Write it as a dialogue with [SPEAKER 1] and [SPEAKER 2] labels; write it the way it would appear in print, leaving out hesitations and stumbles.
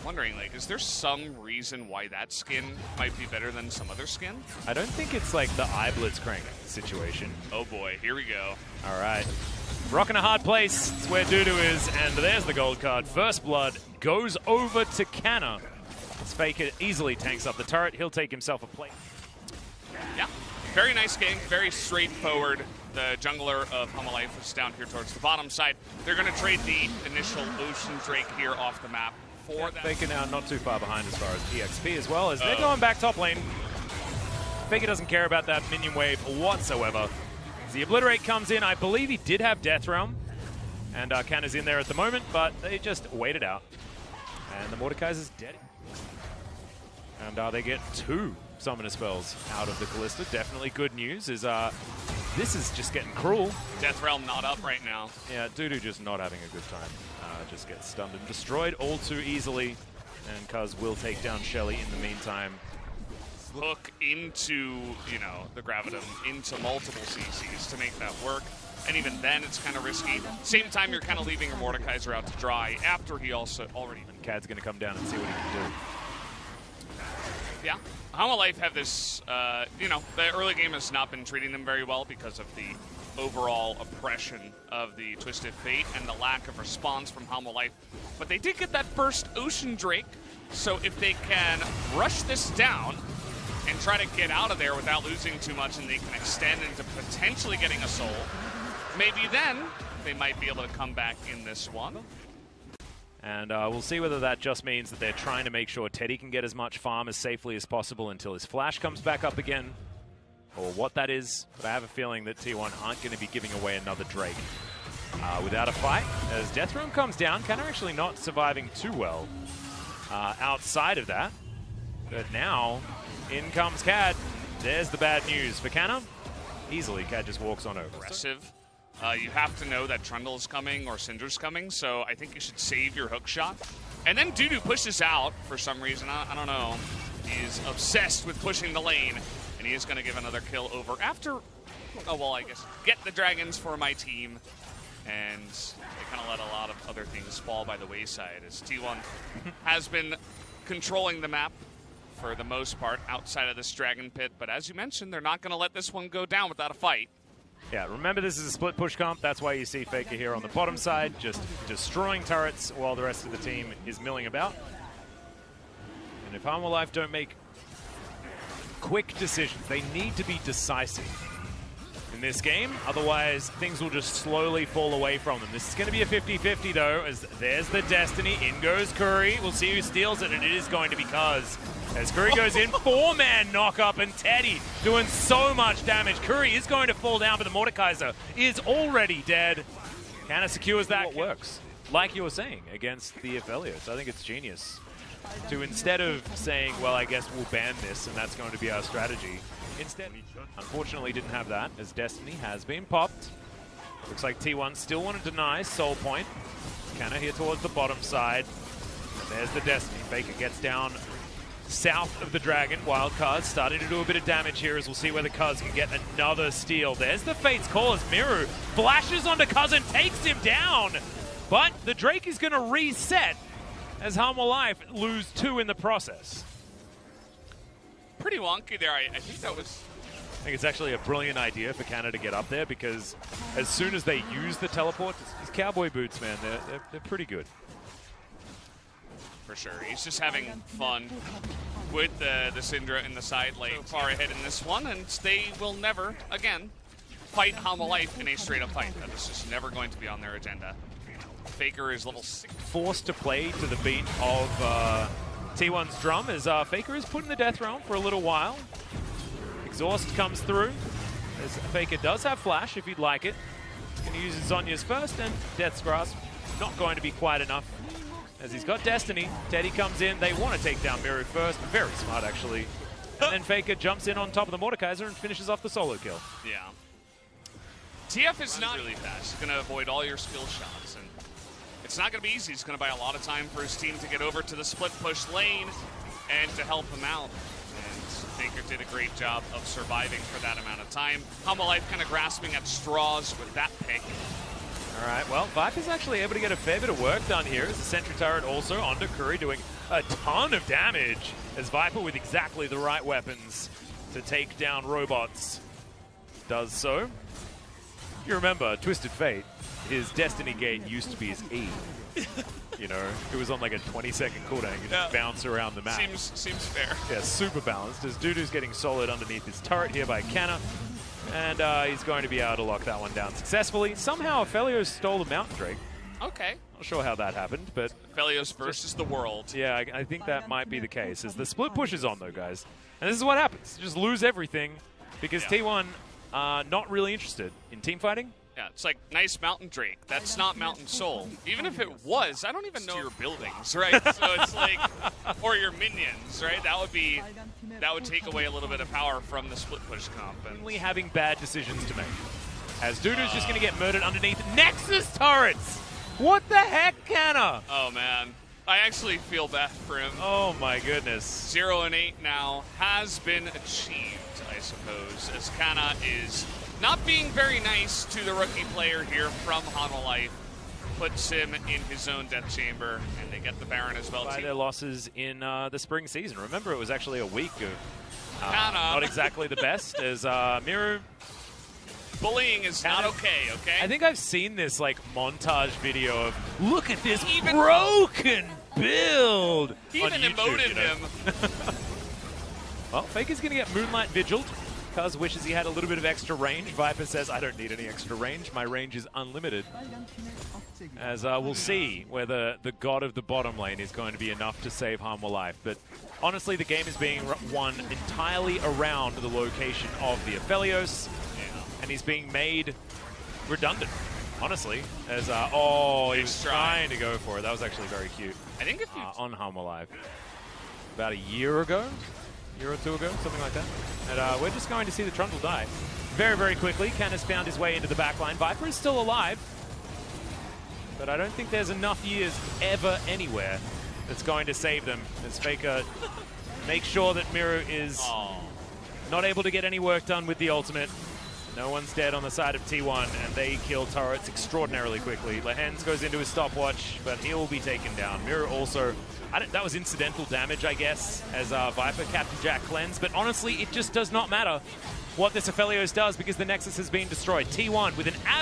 [SPEAKER 1] wondering, like, is there some reason why that skin might be better than some other skin?
[SPEAKER 2] I don't think it's like the eye blitzcrank situation.
[SPEAKER 1] Oh boy, here we go.
[SPEAKER 2] All right. Rocking a hard place. It's where Dudu is, and there's the gold card. First blood goes over to Canna. As Faker easily tanks up the turret. He'll take himself a plate.
[SPEAKER 1] Yeah, very nice game, very straightforward. The jungler of Humalife is down here towards the bottom side. They're going to trade the initial Ocean Drake here off the map for that.
[SPEAKER 2] Faker now not too far behind as far as EXP as well, as they're going back top lane. Faker doesn't care about that minion wave whatsoever. As the Obliterate comes in, I believe he did have Death Realm, and Canna's in there at the moment, but they just waited out. And the Mordekaiser's dead. And they get 2 Summoner spells out of the Callista. Definitely good news, is this is just getting cruel.
[SPEAKER 1] Death Realm not up right now.
[SPEAKER 2] Yeah, Dudu just not having a good time. Just gets stunned and destroyed all too easily. And Cuz will take down Shelly in the meantime.
[SPEAKER 1] Hook into, you know, the Gravitum, into multiple CCs to make that work. And even then, it's kind of risky. Same time, you're kind of leaving your Mordekaiser out to dry after he also already...
[SPEAKER 2] And Cad's going to come down and see what he can do.
[SPEAKER 1] Yeah. Humalife have this, you know, the early game has not been treating them very well because of the overall oppression of the Twisted Fate and the lack of response from Humalife. But they did get that first Ocean Drake, so if they can rush this down and try to get out of there without losing too much, and they can extend into potentially getting a soul, maybe then they might be able to come back in this one.
[SPEAKER 2] And we'll see whether that just means that they're trying to make sure Teddy can get as much farm as safely as possible until his flash comes back up again, or what that is. But I have a feeling that T1 aren't going to be giving away another Drake without a fight. As Death Room comes down, Canna actually not surviving too well outside of that. But now, in comes Cad. There's the bad news for Canna. Easily, Cad just walks on over.
[SPEAKER 1] Aggressive. You have to know that Trundle's coming or Syndra's coming, so I think you should save your hook shot. And then Dudu pushes out for some reason. I don't know. He's obsessed with pushing the lane, and he is going to give another kill over after, oh, well, I guess, get the dragons for my team. And they kind of let a lot of other things fall by the wayside, as T1 has been controlling the map for the most part outside of this dragon pit. But as you mentioned, they're not going to let this one go down without a fight.
[SPEAKER 2] Yeah, remember this is a split push comp. That's why you see Faker here on the bottom side, just destroying turrets while the rest of the team is milling about. And if Humalife don't make quick decisions, they need to be decisive in this game. Otherwise, things will just slowly fall away from them. This is going to be a 50-50, though, as there's the Destiny. In goes Curry. We'll see who steals it, and it is going to be Cuz. As Curry goes in, 4-man knock-up, and Teddy doing so much damage. Curry is going to fall down, but the Mordekaiser is already dead. Canna secures that. What works, like you were saying, against the Aphelios. I think it's genius to, instead of saying, well, I guess we'll ban this, and that's going to be our strategy, instead, unfortunately didn't have that, as Destiny has been popped. Looks like T1 still want to deny Soul Point. Canna here towards the bottom side. And there's the Destiny. Faker gets down south of the Dragon. Wild Cuz starting to do a bit of damage here, as we'll see whether Cuz can get another steal. There's the Fate's Call as Miru flashes onto Cuz and takes him down. But the Drake is going to reset as Humalife lose 2 in the process.
[SPEAKER 1] Pretty wonky there. I think that was...
[SPEAKER 2] I think it's actually a brilliant idea for Canada to get up there, because as soon as they use the teleport, these cowboy boots, man, they're pretty good.
[SPEAKER 1] For sure. He's just having fun with the Syndra in the side lane. So far ahead in this one, and they will never, again, fight Humalife in a straight-up fight. That is just never going to be on their agenda. Faker is level 6.
[SPEAKER 2] Forced to play to the beat of T1's drum, as Faker is put in the death realm for a little while. Exhaust comes through, as Faker does have flash if you'd like it. He's going to use his Zhonya's first, and Death's Grasp not going to be quite enough. As he's got Destiny, Teddy comes in. They want to take down Miru first. Very smart, actually. And then Faker jumps in on top of the Mordekaiser and finishes off the solo kill.
[SPEAKER 1] Yeah. TF is not really fast. He's going to avoid all your skill shots. And it's not going to be easy. He's going to buy a lot of time for his team to get over to the split push lane and to help him out. And Faker did a great job of surviving for that amount of time. Humalife kind of grasping at straws with that pick.
[SPEAKER 2] All right, well, Viper's actually able to get a fair bit of work done here as the sentry turret also onto Curry doing a ton of damage as Viper with exactly the right weapons to take down robots does so. You remember, Twisted Fate, his Destiny Gate used to be his E. You know, it was on like a 20-second cooldown. You just bounce around the map.
[SPEAKER 1] Seems fair.
[SPEAKER 2] Yeah, super balanced as Dudu's getting solid underneath his turret here by Canna. And he's going to be able to lock that one down successfully. Somehow, Aphelios stole the Mountain Drake.
[SPEAKER 1] Okay.
[SPEAKER 2] Not sure how that happened, but...
[SPEAKER 1] Aphelios versus the world.
[SPEAKER 2] Yeah, I think that might be the case. As the split push is on, though, guys. And this is what happens. Just lose everything because T1 are not really interested in team fighting.
[SPEAKER 1] Yeah, it's like nice Mountain Drake. That's not Mountain Soul. Even if it was, I don't even know your buildings, right? So it's like, or your minions, right? That would take away a little bit of power from the split push comp. And
[SPEAKER 2] only having bad decisions to make. As Dudu's just going to get murdered underneath Nexus turrets. What the heck, Canna?
[SPEAKER 1] Oh man, I actually feel bad for him.
[SPEAKER 2] Oh my goodness.
[SPEAKER 1] 0 and 8 now has been achieved, I suppose, as Canna is not being very nice to the rookie player here from Hanwha Life. Puts him in his own death chamber, and they get the Baron as well.
[SPEAKER 2] By their losses in the spring season. Remember, it was actually a week of not exactly the best, as Miru...
[SPEAKER 1] Bullying is not okay, okay?
[SPEAKER 2] I think I've seen this like montage video of, look at this broken build.
[SPEAKER 1] Even emoted him.
[SPEAKER 2] Well, Faker's going to get Moonlight Vigiled. Cuz wishes he had a little bit of extra range. Viper says, I don't need any extra range. My range is unlimited. As we'll see whether the god of the bottom lane is going to be enough to save Hanwha Life. But honestly, the game is being won entirely around the location of the Aphelios. And he's being made redundant, honestly. As, he was trying to go for it. That was actually very cute.
[SPEAKER 1] I think if you...
[SPEAKER 2] on Hanwha Live. About a year or two ago, something like that. And we're just going to see the Trundle die. Very, very quickly, Canna's found his way into the backline. Viper is still alive. But I don't think there's enough years ever anywhere that's going to save them. As Faker makes sure that Miru is not able to get any work done with the ultimate. No one's dead on the side of T1, and they kill turrets extraordinarily quickly. Lehens goes into his stopwatch, but he'll be taken down. Miru also, that was incidental damage, I guess, as Viper Captain Jack cleanse. But honestly, it just does not matter what this Aphelios does because the Nexus has been destroyed. T1 with an